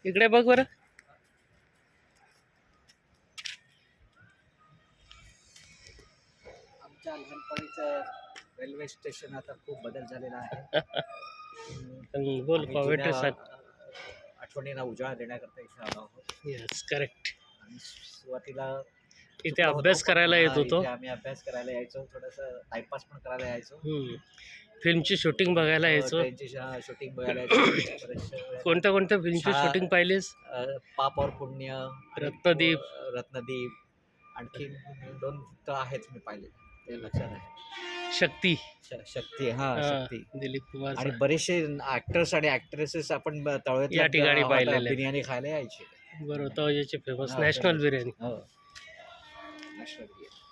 इकडे बघ बरं. आमच्या लहानपणीचं रेल्वे स्टेशन आता खूप बदल झालेला आहे. बोल आम्ही कॉमेंट जुन्या, सांग. आठवणींना उजाळा देण्याकरता इथे आलो आहोत. Yes correct. आणि सुरुवातीला इथे चुकलो होतो, अभ्यास पण करायला येत हा, होतो. इथे आम्ही अभ्यास करायला यायचो, थोडंसं टाइमपास पण करायला यायचो. फिल्मची शूटिंग बघायला यायचो. ट्रेनची शूटिंग बघायला यायचो. बरेचशा वेळेला कोणत्या कोणत्या फिल्मची शाळा- शूटिंग पाहिलीस? पाप और पुण्य आणि रत्नदीप. रत्नदीप, आणखी 2 तर आहेच मी पाहिले, ते लक्षात आहे. शक्ती. शक्ती, हा हा, शक्ती. दिलीप कुमार. आणि बरेचसे ऍक्टर्स आणि ऍक्ट्रेसेस आपण या तळव्यातल्या ठिकाणी पाहिलेले आहेत. बिर्याणी खायला यायचे. बरोबर, तवाची फेमस हा, नॅशनल famous. बिर्याणी. हो. National बिर्याणी.